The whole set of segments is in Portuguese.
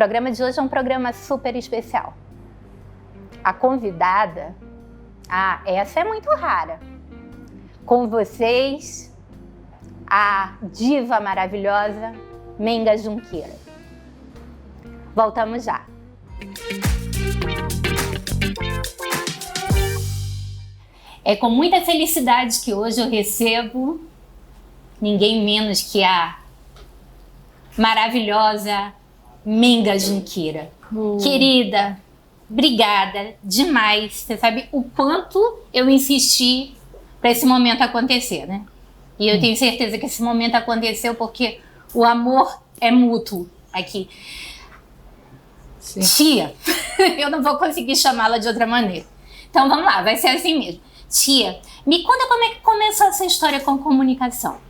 programa de hoje é um programa super especial. A convidada, essa é muito rara. Com vocês, a diva maravilhosa Menga Junqueira. Voltamos já. É com muita felicidade que hoje eu recebo ninguém menos que a maravilhosa Menga Junqueira. Querida, obrigada demais. Você sabe o quanto eu insisti para esse momento acontecer, né? E eu tenho certeza que esse momento aconteceu porque o amor é mútuo aqui. Sim. Tia, eu não vou conseguir chamá-la de outra maneira. Então vamos lá, vai ser assim mesmo. Tia, me conta como é que começou essa história com comunicação.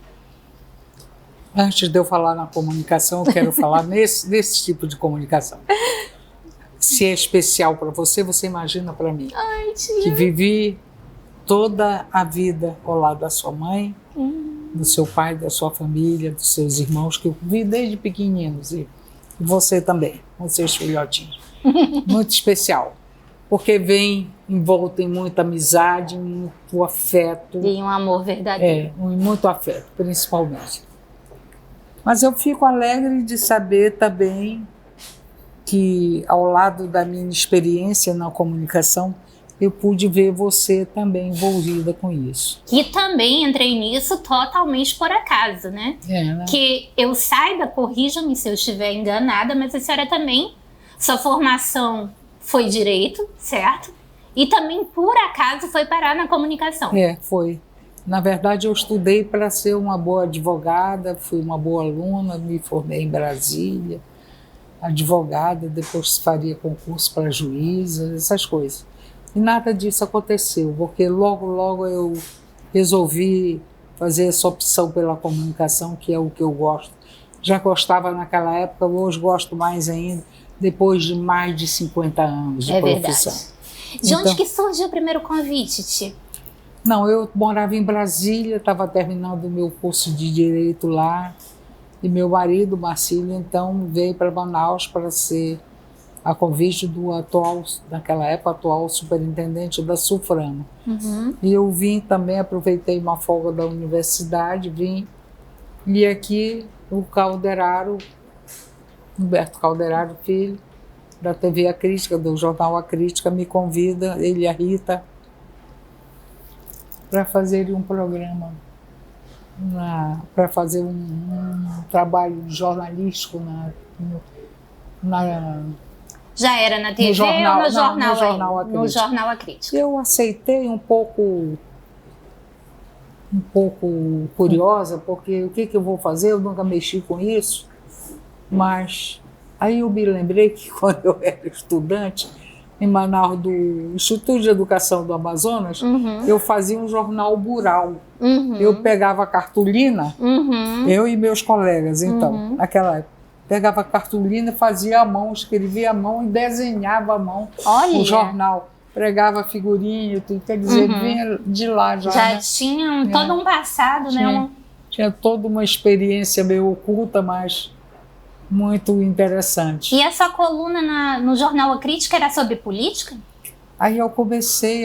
Antes de eu falar na comunicação, eu quero falar nesse tipo de comunicação. Se é especial para você, você imagina para mim. Ai, tia. Que vivi toda a vida ao lado da sua mãe, do seu pai, da sua família, dos seus irmãos, que eu vi desde pequeninos. E você também, com seus filhotinhos. Muito especial. Porque vem envolto em muita amizade, muito afeto. E um amor verdadeiro. Muito afeto, principalmente. Mas eu fico alegre de saber também que, ao lado da minha experiência na comunicação, eu pude ver você também envolvida com isso. E também entrei nisso totalmente por acaso, né? Né? Que eu saiba, corrija-me se eu estiver enganada, mas a senhora também, sua formação foi direito, certo? E também, por acaso, foi parar na comunicação. Foi. Na verdade, eu estudei para ser uma boa advogada, fui uma boa aluna, me formei em Brasília, advogada, depois faria concurso para juíza, essas coisas. E nada disso aconteceu, porque logo eu resolvi fazer essa opção pela comunicação, que é o que eu gosto. Já gostava naquela época, hoje gosto mais ainda, depois de mais de 50 anos de profissão. Verdade. De onde que surgiu o primeiro convite, tia? Não, eu morava em Brasília, estava terminando o meu curso de Direito lá, e meu marido, Marcílio, então veio para Manaus para ser a convite do atual, naquela época, atual superintendente da Suframa. E eu vim também, aproveitei uma folga da universidade, vim, e aqui o Calderaro, Humberto Calderaro Filho, da TV A Crítica, do jornal A Crítica, me convida, ele e a Rita, para fazer um programa, para fazer um trabalho jornalístico Já era na TV ou no jornal? No jornal A Crítica. Eu aceitei um pouco curiosa, porque o que eu vou fazer? Eu nunca mexi com isso, mas aí eu me lembrei que quando eu era estudante, em Manaus, do Instituto de Educação do Amazonas, eu fazia um jornal rural. Eu pegava a cartolina, eu e meus colegas, então, naquela época, pegava a cartolina, fazia à mão, escrevia à mão e desenhava à mão o jornal. Pregava figurinha, tudo, quer dizer, vinha de lá já. Já tinha todo um passado, né? Tinha toda uma experiência meio oculta, mas muito interessante. E essa coluna no jornal A Crítica era sobre política? Aí eu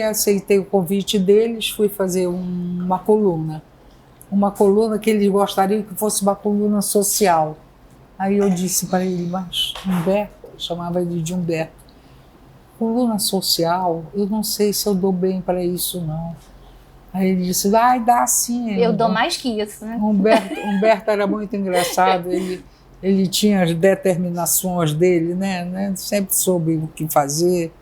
aceitei o convite deles, fui fazer uma coluna que eles gostariam que fosse uma coluna social. Aí eu disse para ele, mas Humberto, chamava ele de Humberto, coluna social, eu não sei se eu dou bem para isso não. Aí ele disse, dá sim. Eu dou mais que isso, né? Humberto era muito engraçado, ele tinha as determinações dele, né? Sempre soube o que fazer,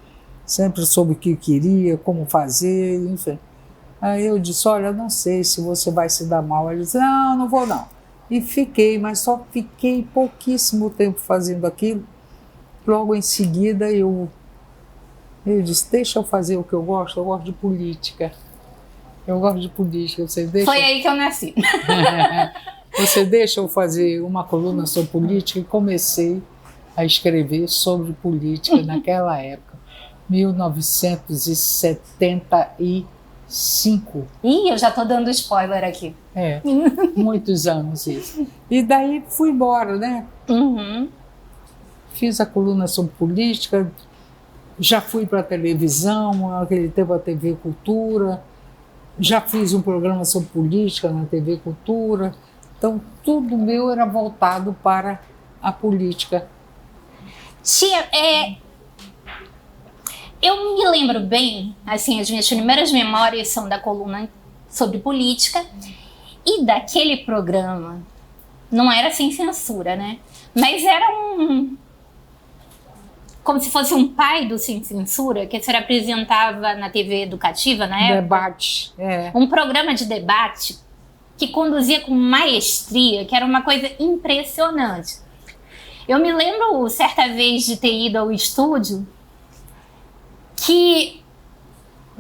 sempre soube o que queria, como fazer, enfim. Aí eu disse, olha, eu não sei se você vai se dar mal. Ele disse, não vou não. E fiquei, mas só fiquei pouquíssimo tempo fazendo aquilo. Logo em seguida eu disse, deixa eu fazer o que eu gosto de política. Eu gosto de política, você deixa... Foi aí que eu nasci. Você deixa eu fazer uma coluna sobre política? E comecei a escrever sobre política naquela época, 1975. Ih, eu já estou dando spoiler aqui. Muitos anos isso. E daí fui embora, né? fiz a coluna sobre política, já fui para a televisão, naquele tempo a TV Cultura, já fiz um programa sobre política na TV Cultura. Então, tudo meu era voltado para a política. Tia, eu me lembro bem, assim, as minhas primeiras memórias são da coluna sobre política e daquele programa. Não era sem censura, né? Mas era como se fosse um pai do Sem Censura, que a senhora apresentava na TV educativa na época. Debate, Um programa de debate que conduzia com maestria, que era uma coisa impressionante. Eu me lembro, certa vez, de ter ido ao estúdio, que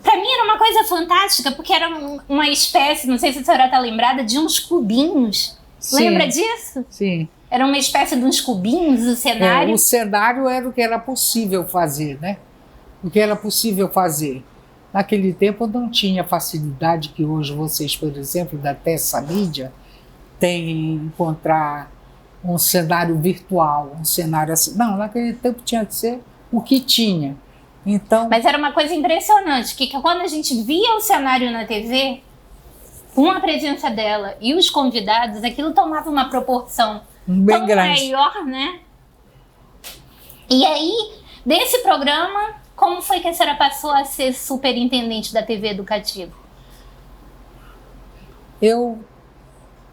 para mim era uma coisa fantástica, porque era uma espécie, não sei se a senhora está lembrada, de uns cubinhos. Sim. Lembra disso? Sim. Era uma espécie de uns cubinhos, o cenário. O cenário era o que era possível fazer, né? O que era possível fazer. Naquele tempo não tinha facilidade que hoje vocês, por exemplo, da Tessa Mídia, têm em encontrar um cenário virtual, um cenário assim. Não, naquele tempo tinha que ser o que tinha. Então, mas era uma coisa impressionante, que quando a gente via o cenário na TV, com a presença dela e os convidados, aquilo tomava uma proporção bem tão grande. maior, né? E aí, desse programa, como foi que a senhora passou a ser superintendente da TV Educativa? Eu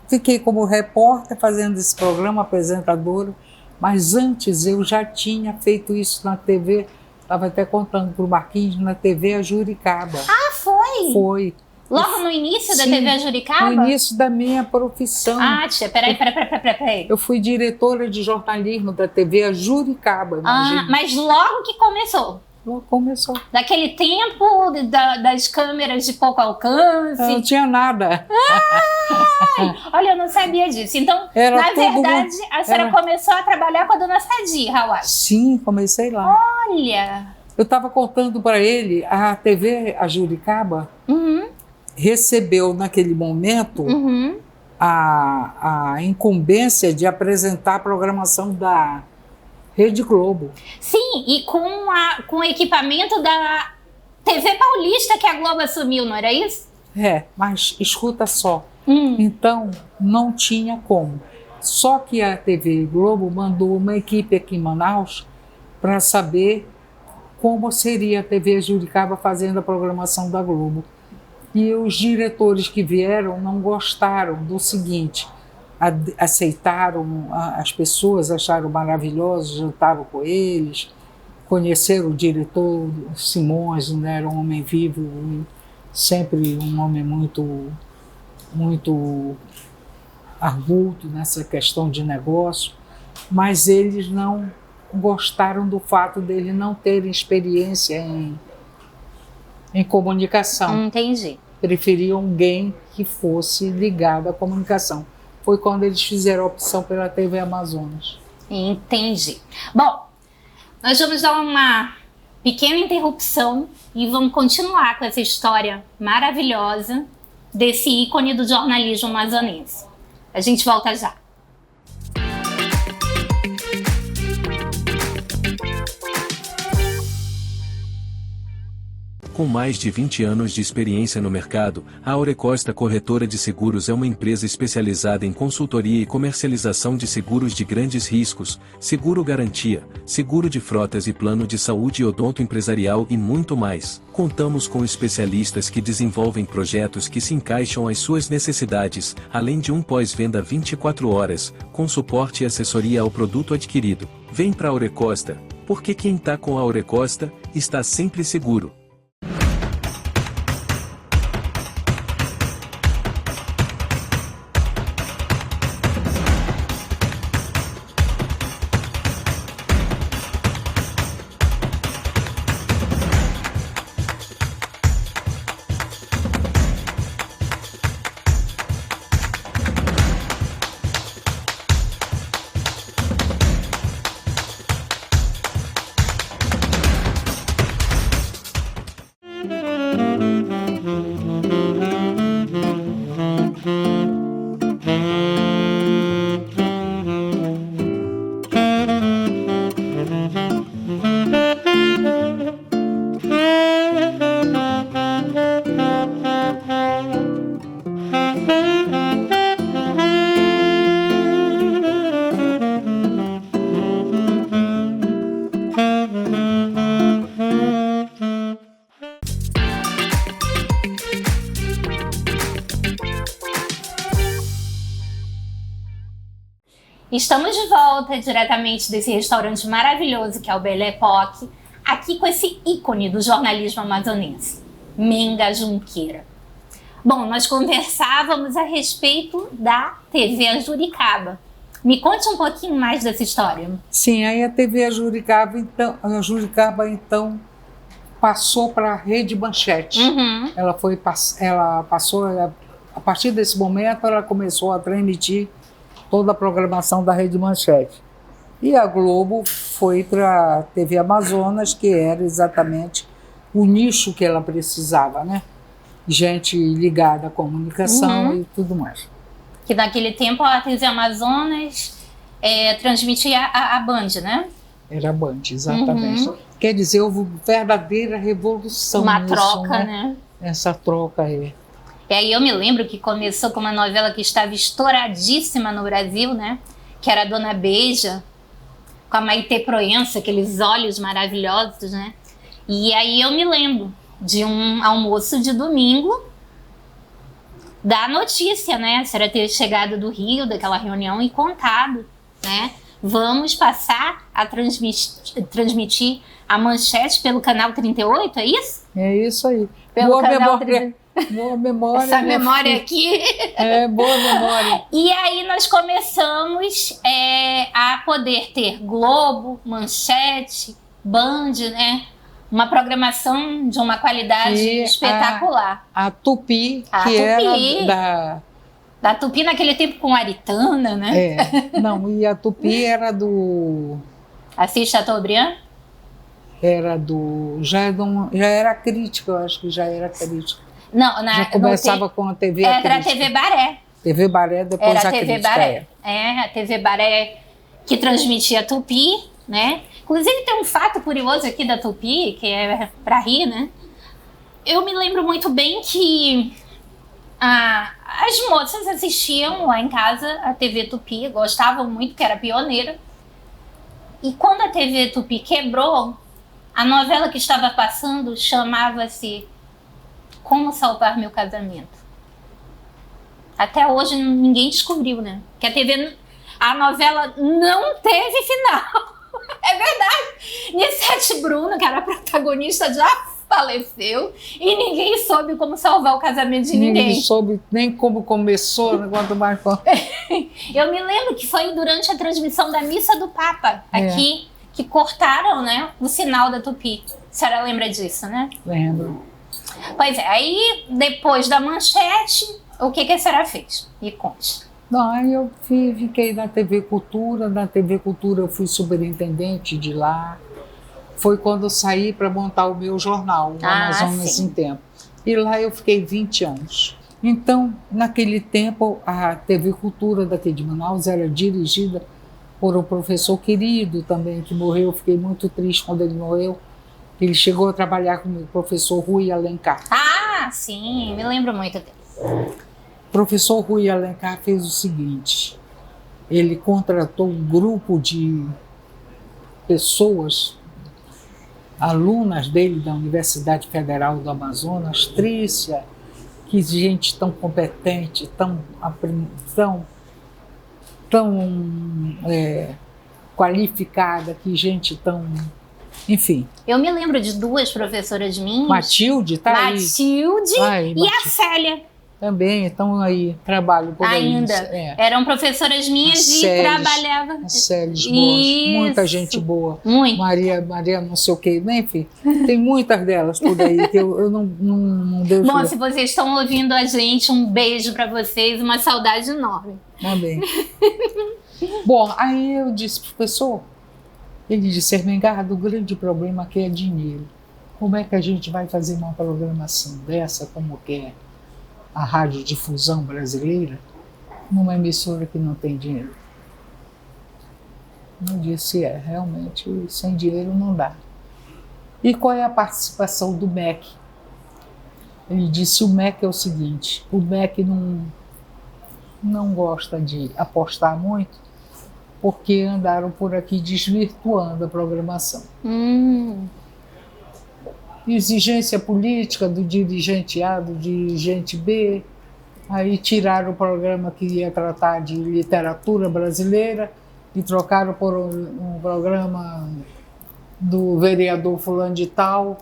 fiquei como repórter fazendo esse programa, apresentadora, mas antes eu já tinha feito isso na TV, estava até contando para o Marquinhos, na TV A Juricaba. Ah, foi? Foi. Logo no início da Sim, TV A Juricaba? No início da minha profissão. Ah, tia, peraí. Eu fui diretora de jornalismo da TV A Juricaba. Ah, mas logo que começou? Logo começou. Daquele tempo das câmeras de pouco alcance? Não tinha nada. Olha, eu não sabia disso. Então, Era na verdade, a senhora começou a trabalhar com a dona Sadi, Hawaii. Sim, comecei lá. Olha! Eu estava contando para ele, a TV A Juricaba recebeu, naquele momento, a incumbência de apresentar a programação da Rede Globo. Sim, e com o equipamento da TV Paulista que a Globo assumiu, não era isso? Mas escuta só. Então, não tinha como. Só que a TV Globo mandou uma equipe aqui em Manaus para saber como seria a TV Juricaba fazendo a programação da Globo. E os diretores que vieram não gostaram do seguinte, aceitaram as pessoas, acharam maravilhosos, jantaram com eles, conheceram o diretor Simões, né, era um homem vivo, sempre um homem muito arguto nessa questão de negócio, mas eles não gostaram do fato dele não terem experiência em comunicação. Entendi. Preferiam alguém que fosse ligado à comunicação. Foi quando eles fizeram a opção pela TV Amazonas. Entendi. Bom, nós vamos dar uma pequena interrupção e vamos continuar com essa história maravilhosa desse ícone do jornalismo amazonense. A gente volta já. Com mais de 20 anos de experiência no mercado, a Aurecosta Corretora de Seguros é uma empresa especializada em consultoria e comercialização de seguros de grandes riscos, seguro garantia, seguro de frotas e plano de saúde odonto empresarial e muito mais. Contamos com especialistas que desenvolvem projetos que se encaixam às suas necessidades, além de um pós-venda 24 horas, com suporte e assessoria ao produto adquirido. Vem para a Aurecosta, porque quem está com a Aurecosta, está sempre seguro. Estamos de volta diretamente desse restaurante maravilhoso que é o Belle Époque, aqui com esse ícone do jornalismo amazonense, Menga Junqueira. Bom, nós conversávamos a respeito da TV Juricaba. Me conte um pouquinho mais dessa história. Sim, aí a TV Juricaba, então passou para a Rede Manchete. Uhum. Ela passou, a partir desse momento, ela começou a transmitir toda a programação da Rede Manchete. E a Globo foi para a TV Amazonas, que era exatamente o nicho que ela precisava, né? Gente ligada à comunicação e tudo mais. Que naquele tempo a TV Amazonas transmitia a Band, né? Era a Band, exatamente. Quer dizer, houve verdadeira revolução. Uma nisso, troca, né? Essa troca aí. E aí eu me lembro que começou com uma novela que estava estouradíssima no Brasil, né? Que era a Dona Beija, com a Maitê Proença, aqueles olhos maravilhosos, né? E aí eu me lembro de um almoço de domingo da notícia, né? A senhora ter chegado do Rio, daquela reunião, e contado, né? Vamos passar a transmitir a Manchete pelo canal 38, é isso? É isso aí. Pelo boa canal memória. Boa memória. Essa memória aqui. Boa memória. E aí nós começamos a poder ter Globo, Manchete, Band, né? Uma programação de uma qualidade espetacular. A Tupi, Tupi. Era da Tupi naquele tempo com Aritana, né? Não, e a Tupi era do... Assis Chateaubriand? Era do... Já era crítica, eu acho que já era crítica. Não, já começava com a TV Era a TV Baré. TV Baré, depois era a TV crítica. Baré. A TV Baré que transmitia a Tupi, né? Inclusive tem um fato curioso aqui da Tupi, que é pra rir, né? Eu me lembro muito bem que as moças assistiam lá em casa a TV Tupi, gostavam muito, que era pioneira. E quando a TV Tupi quebrou, a novela que estava passando chamava-se Como Salvar Meu Casamento. Até hoje ninguém descobriu, né? Que a novela não teve final. É verdade. Nissete Bruno, que era a protagonista, já faleceu e ninguém soube como salvar o casamento de ninguém. Ninguém soube nem como começou, quanto mais... Eu me lembro que foi durante a transmissão da Missa do Papa, aqui, que cortaram, né, o sinal da Tupi. A senhora lembra disso, né? Lembro. Pois é, aí depois da Manchete, o que a senhora fez? Me conte. Não, aí eu fiquei na TV Cultura. Na TV Cultura eu fui superintendente de lá. Foi quando eu saí para montar o meu jornal, o Amazonas em Tempo. E lá eu fiquei 20 anos. Então, naquele tempo, a TV Cultura daqui de Manaus era dirigida por um professor querido também, que morreu. Eu fiquei muito triste quando ele morreu. Ele chegou a trabalhar comigo, o professor Rui Alencar. Ah, sim, me lembro muito dele. O professor Rui Alencar fez o seguinte: ele contratou um grupo de pessoas, alunas dele da Universidade Federal do Amazonas, Trícia, que gente tão competente, tão qualificada, que gente tão... Enfim. Eu me lembro de duas professoras minhas. Matilde, tá aí. Matilde e a Célia. Também, então aí, trabalho por aí. Ainda. Eram professoras minhas e trabalhavam. A Célis boas, muita gente boa. Muito. Maria não sei o quê, enfim. Tem muitas delas por aí que eu não devo... Bom, se vocês estão ouvindo a gente, um beijo para vocês, uma saudade enorme. Também. Bom, aí eu disse, professor, ele disse, Ermengardo, o grande problema aqui é dinheiro. Como é que a gente vai fazer uma programação dessa, como que é a radiodifusão brasileira, numa emissora que não tem dinheiro? Eu disse, realmente, sem dinheiro não dá. E qual é a participação do MEC? Ele disse, o MEC é o seguinte, o MEC não gosta de apostar muito, porque andaram por aqui desvirtuando a programação. Exigência política do dirigente A, do dirigente B, aí tiraram o programa que ia tratar de literatura brasileira me trocaram por um programa do vereador fulano de tal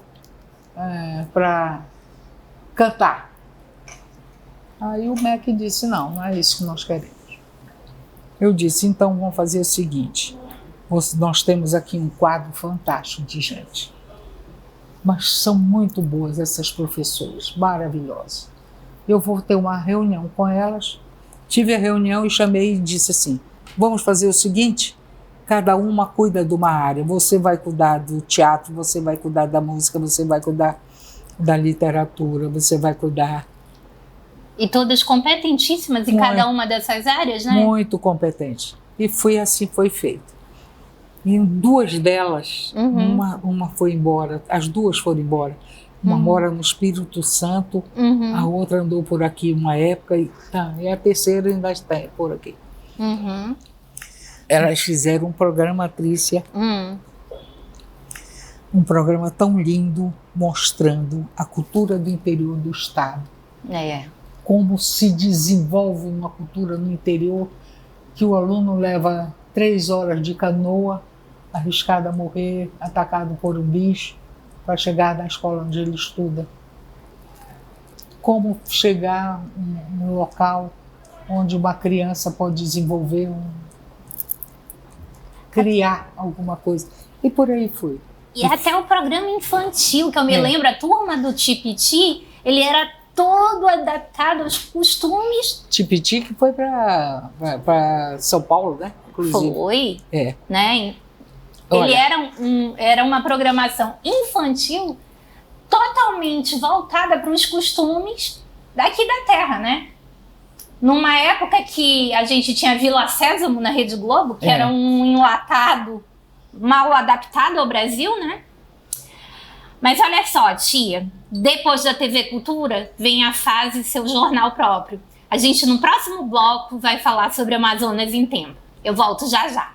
para cantar. Aí o MEC disse, não é isso que nós queremos. Eu disse, então vamos fazer o seguinte, nós temos aqui um quadro fantástico de gente, mas são muito boas essas professoras, maravilhosas. Eu vou ter uma reunião com elas. Tive a reunião e chamei e disse assim, vamos fazer o seguinte, cada uma cuida de uma área, você vai cuidar do teatro, você vai cuidar da música, você vai cuidar da literatura, você vai cuidar... E todas competentíssimas em cada uma dessas áreas, né? Muito competente. E foi assim, foi feito. E duas delas, uma foi embora, as duas foram embora. Uma mora no Espírito Santo, a outra andou por aqui uma época, e a terceira ainda está por aqui. Elas fizeram um programa, Trícia, um programa tão lindo, mostrando a cultura do interior do estado. Como se desenvolve uma cultura no interior, que o aluno leva 3 horas de canoa, arriscado a morrer, atacado por um bicho, para chegar na escola onde ele estuda. Como chegar num local onde uma criança pode desenvolver, criar alguma coisa. E por aí foi. E até o programa infantil, que eu me lembro, a turma do Tipiti, ele era todo adaptado aos costumes. Tipiti que foi para São Paulo, né? Inclusive. Foi. Né? Olha, Ele era uma programação infantil totalmente voltada para os costumes daqui da terra, né? Numa época que a gente tinha Vila Sésamo na Rede Globo, que era um enlatado mal adaptado ao Brasil, né? Mas olha só, tia, depois da TV Cultura vem a fase seu jornal próprio. A gente no próximo bloco vai falar sobre Amazonas em Tempo. Eu volto já já.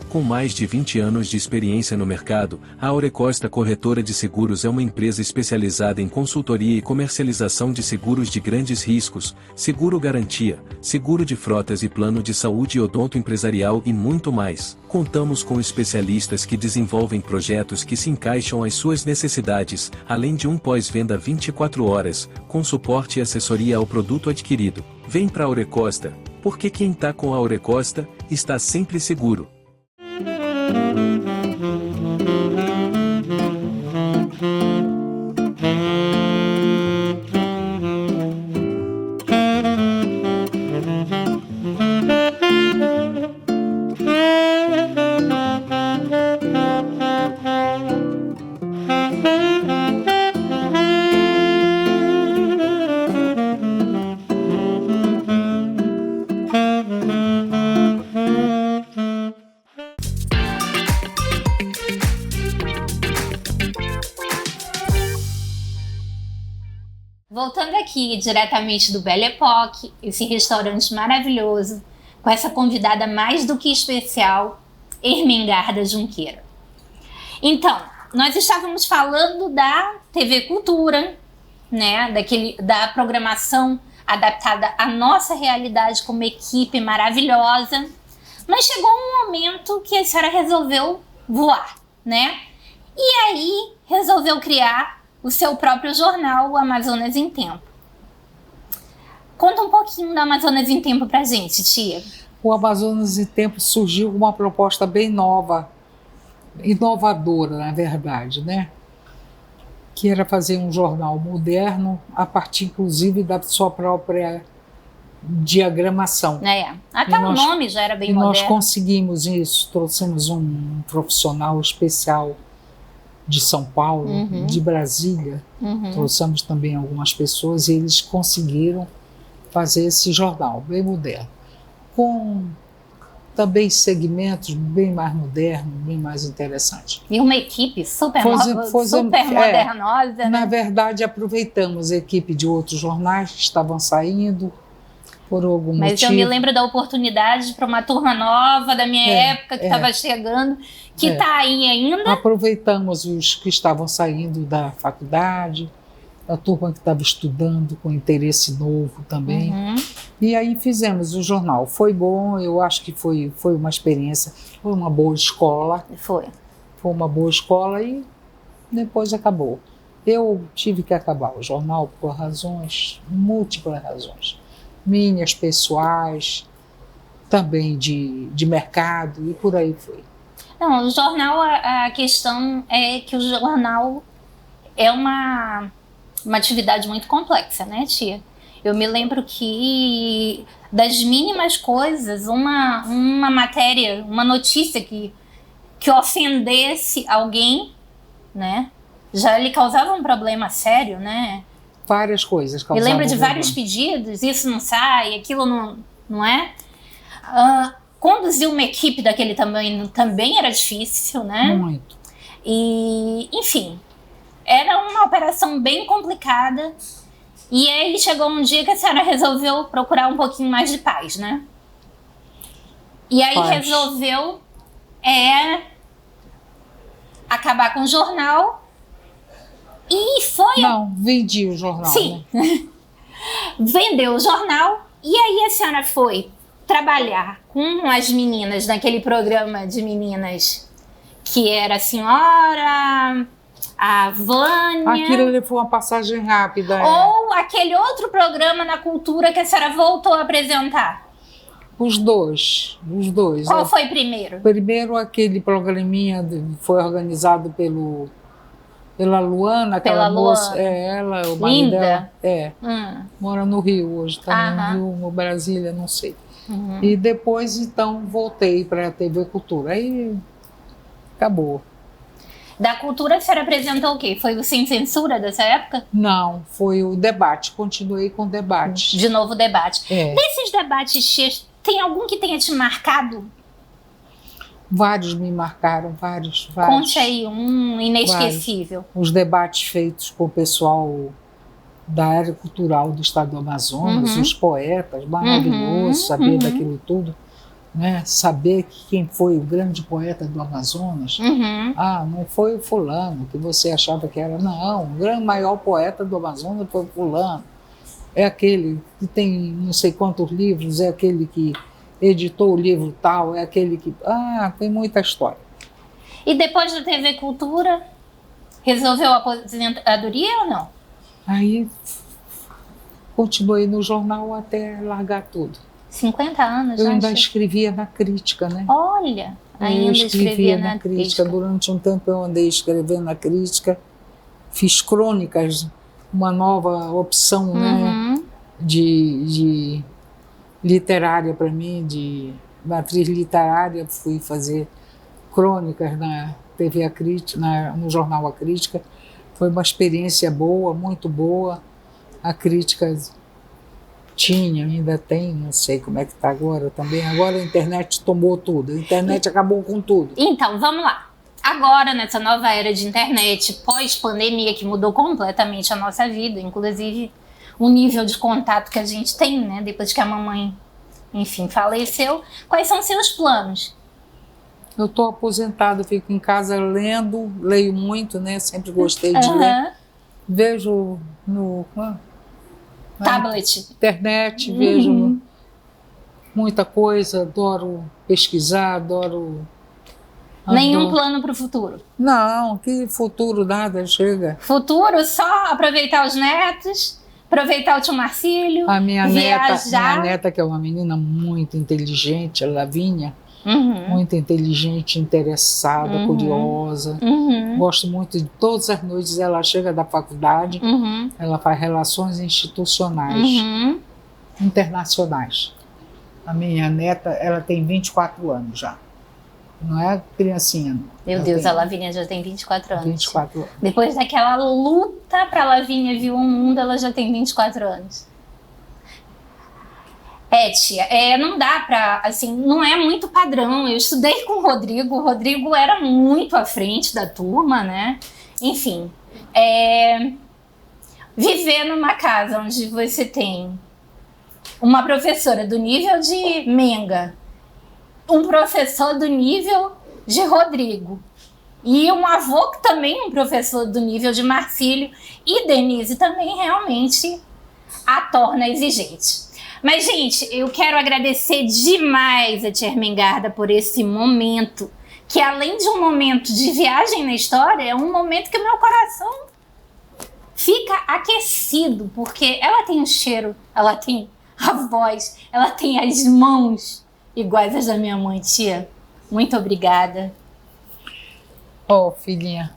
Com mais de 20 anos de experiência no mercado, a Aurecosta Corretora de Seguros é uma empresa especializada em consultoria e comercialização de seguros de grandes riscos, seguro garantia, seguro de frotas e plano de saúde e odonto empresarial e muito mais. Contamos com especialistas que desenvolvem projetos que se encaixam às suas necessidades, além de um pós-venda 24 horas, com suporte e assessoria ao produto adquirido. Vem para a Aurecosta, porque quem tá com a Aurecosta, está sempre seguro. Voltando aqui diretamente do Belle Époque, esse restaurante maravilhoso, com essa convidada mais do que especial, Ermengarda Junqueira. Então, nós estávamos falando da TV Cultura, né, da programação adaptada à nossa realidade com uma equipe maravilhosa, mas chegou um momento que a senhora resolveu voar, né? E aí resolveu criar o seu próprio jornal, o Amazonas em Tempo. Conta um pouquinho do Amazonas em Tempo pra gente, tia. O Amazonas em Tempo surgiu com uma proposta bem nova, inovadora, na verdade, né? Que era fazer um jornal moderno, a partir, inclusive, da sua própria diagramação. Até o nome já era bem moderno. Nós conseguimos isso, trouxemos um profissional especial de São Paulo, Uhum. de Brasília. Uhum. Trouxemos também algumas pessoas e eles conseguiram fazer esse jornal bem moderno, com também segmentos bem mais modernos, bem mais interessantes. E uma equipe super é, modernosa, na né? verdade, aproveitamos a equipe de outros jornais que estavam saindo por algum Mas motivo. eu me lembro da oportunidade para uma turma nova da minha época que estava chegando, que está aí ainda. Aproveitamos os que estavam saindo da faculdade, a turma que estava estudando com interesse novo também. Uhum. E aí fizemos o jornal. Foi bom, eu acho que foi uma experiência, foi uma boa escola. Foi uma boa escola e depois acabou. Eu tive que acabar o jornal por razões, múltiplas razões. Minhas pessoais, também de mercado e por aí foi. Não, o jornal, a questão é que o jornal é uma atividade muito complexa, né, tia? Eu me lembro que das mínimas coisas, uma matéria, uma notícia que ofendesse alguém, né, já lhe causava um problema sério, né? Várias coisas causavam. Me lembro de vários pedidos, isso não sai, aquilo não é? Conduzir uma equipe daquele tamanho também era difícil, né? Muito. E, enfim, era uma operação bem complicada. E aí chegou um dia que a senhora resolveu procurar um pouquinho mais de paz, né? E aí resolveu acabar com o jornal. E foi... Não, vendi o jornal. Sim. Né? Vendeu o jornal. E aí a senhora foi trabalhar com as meninas naquele programa de meninas que era a senhora, a Vânia. Aquilo levou uma passagem rápida. Ou aquele outro programa na cultura que a senhora voltou a apresentar? Os dois. Qual foi primeiro? Primeiro aquele programinha foi organizado pela Luana, aquela moça. Ela, o marido dela. Mora no Rio hoje, está no Rio, no Brasília, não sei. Uhum. E depois, então, voltei para a TV Cultura. Aí acabou. Da Cultura a senhora apresentou o quê? Foi o Sem Censura dessa época? Não, foi o debate. Continuei com o debate. De novo o debate. Desses debates, tem algum que tenha te marcado? Vários me marcaram, vários. Conte aí um inesquecível. Vários. Os debates feitos com o pessoal da área cultural do estado do Amazonas, os poetas, maravilhoso saber daquilo tudo. Né? Saber quem foi o grande poeta do Amazonas. Não foi o fulano que você achava que era. Não, o grande maior poeta do Amazonas foi o fulano. É aquele que tem não sei quantos livros, é aquele que editou o livro tal, é aquele que... tem muita história. E depois da TV Cultura, resolveu a aposentadoria ou não? Aí continuei no jornal até largar tudo. 50 anos, eu ainda escrevia na crítica, né? Olha, ainda eu escrevia na crítica. Durante um tempo eu andei escrevendo na crítica, fiz crônicas, uma nova opção, né, de literária para mim, de matriz literária. Fui fazer crônicas na TV A Crítica, no jornal A Crítica. Foi uma experiência boa, muito boa. A crítica ainda tem, não sei como é que está agora também. Agora a internet tomou tudo, a internet acabou com tudo. Então, vamos lá. Agora, nessa nova era de internet, pós-pandemia, que mudou completamente a nossa vida, inclusive o nível de contato que a gente tem, né, depois que a mamãe, enfim, faleceu, quais são seus planos? Eu estou aposentada, fico em casa lendo, leio muito, né, sempre gostei de ler. Vejo no... tablet. Internet, vejo muita coisa, adoro pesquisar, adoro... Nenhum plano para o futuro? Não, que futuro, nada, chega. Futuro, só aproveitar os netos, aproveitar o tio Marcílio, a minha viajar. Minha neta, que é uma menina muito inteligente, a Lavínia, muito inteligente, interessada, curiosa. Gosto muito de todas as noites, ela chega da faculdade, ela faz relações institucionais, internacionais. A minha neta, ela tem 24 anos já. Não é criancinha. Não. Meu Deus, a Lavínia já tem 24 anos. 24 anos. Depois daquela luta pra Lavínia vir ao mundo, ela já tem 24 anos. Tia, não dá pra, assim, não é muito padrão. Eu estudei com o Rodrigo era muito à frente da turma, né? Enfim, viver numa casa onde você tem uma professora do nível de Menga, um professor do nível de Rodrigo e um avô que também é um professor do nível de Marcílio e Denise também realmente a torna exigente. Mas, gente, eu quero agradecer demais a tia Ermengarda por esse momento, que além de um momento de viagem na história, é um momento que o meu coração fica aquecido, porque ela tem o cheiro, ela tem a voz, ela tem as mãos iguais às da minha mãe, tia. Muito obrigada. Filhinha,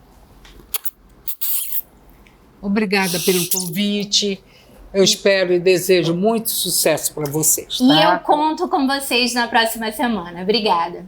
obrigada pelo convite. Eu espero e desejo muito sucesso para vocês. Tá? E eu conto com vocês na próxima semana. Obrigada.